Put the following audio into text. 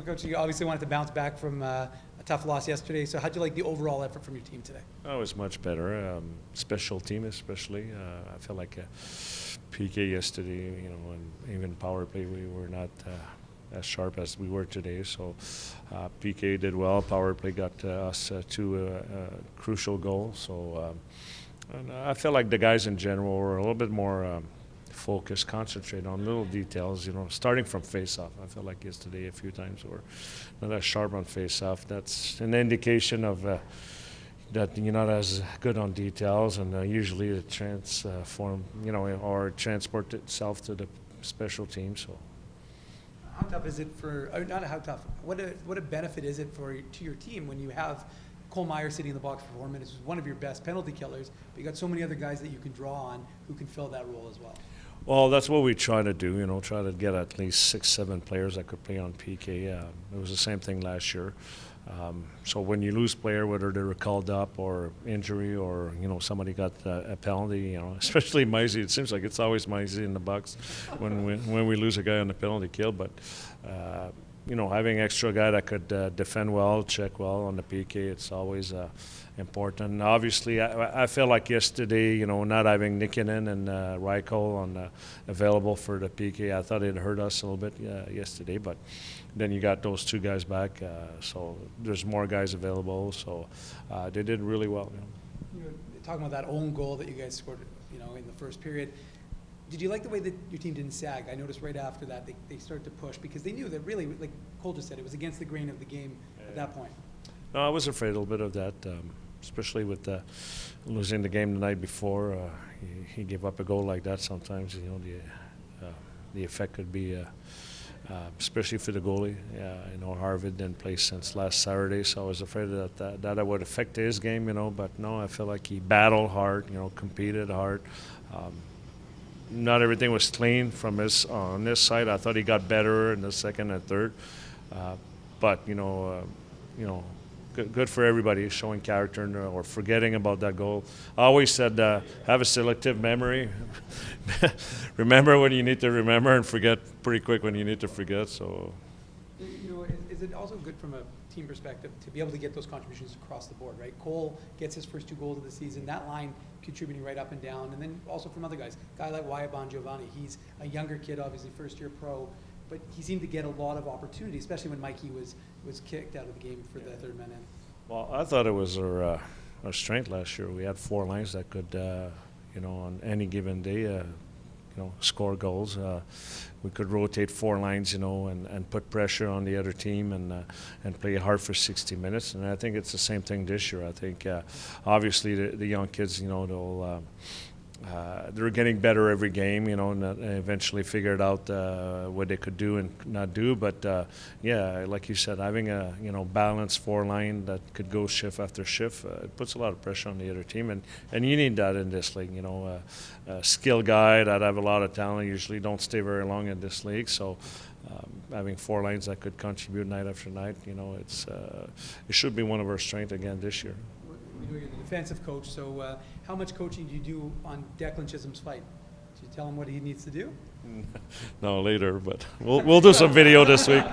Coach, you obviously wanted to bounce back from a tough loss yesterday. So how'd you like the overall effort from your team today? Oh, it was much better. Special team especially. I felt like PK yesterday, and even power play, we were not as sharp as we were today. So PK did well. Power play got us two crucial goals. So and I feel like the guys in general were a little bit more focus, concentrate on little details, starting from face-off. I felt like yesterday a few times were not as sharp on face-off. That's an indication of that you're not as good on details, and usually it transform, or transport itself to the special team. So, how tough is it for? Not how tough. What a benefit is it to your team when you have Cole Meyer sitting in the box for 4 minutes, who's one of your best penalty killers, but you got so many other guys that you can draw on who can fill that role as well. Well, that's what we try to do, try to get at least 6-7 players that could play on PK. It was the same thing last year. So when you lose player, whether they were called up or injury or, somebody got a penalty, especially Mizey, it seems like it's always Mizey in the box when we lose a guy on the penalty kill. But, having extra guy that could defend well, check well on the PK, it's always important. Obviously, I feel like yesterday, not having Nikkanen and Reichel available for the PK, I thought it hurt us a little bit yesterday. But then you got those two guys back, so there's more guys available. So they did really well. Talking about that own goal that you guys scored, in the first period. Did you like the way that your team didn't sag? I noticed right after that they started to push because they knew that really, like Cole just said, it was against the grain of the game at that point. No, I was afraid a little bit of that, especially with losing the game the night before. He gave up a goal like that. Sometimes, the effect could be, especially for the goalie. Harvard didn't play since last Saturday, so I was afraid that would affect his game. But no, I feel like he battled hard. Competed hard. Not everything was clean from on this side. I thought he got better in the second and third, but good for everybody showing character or forgetting about that goal. I always said have a selective memory. Remember when you need to remember and forget pretty quick when you need to forget. So, is it also good from a team perspective to be able to get those contributions across the board, right? Cole gets his first 2 goals of the season. That line contributing right up and down, and then also from other guys. A guy like Wyatt Bongiovanni, he's a younger kid, obviously first-year pro, but he seemed to get a lot of opportunity, especially when Mikey was kicked out of the game for the third man in. Well, I thought it was our strength last year. We had 4 lines that could, on any given day, score goals. We could rotate 4 lines, and put pressure on the other team and play hard for 60 minutes. And I think it's the same thing this year. I think obviously the young kids, they're getting better every game, and eventually figured out what they could do and not do. But like you said, having a balanced 4 line that could go shift after shift, it puts a lot of pressure on the other team, and you need that in this league. A skill guy that have a lot of talent usually don't stay very long in this league. So having 4 lines that could contribute night after night, it should be one of our strengths again this year. You're the defensive coach, so how much coaching do you do on Declan Chisholm's fight? Do you tell him what he needs to do? No, later, but we'll do some video this week.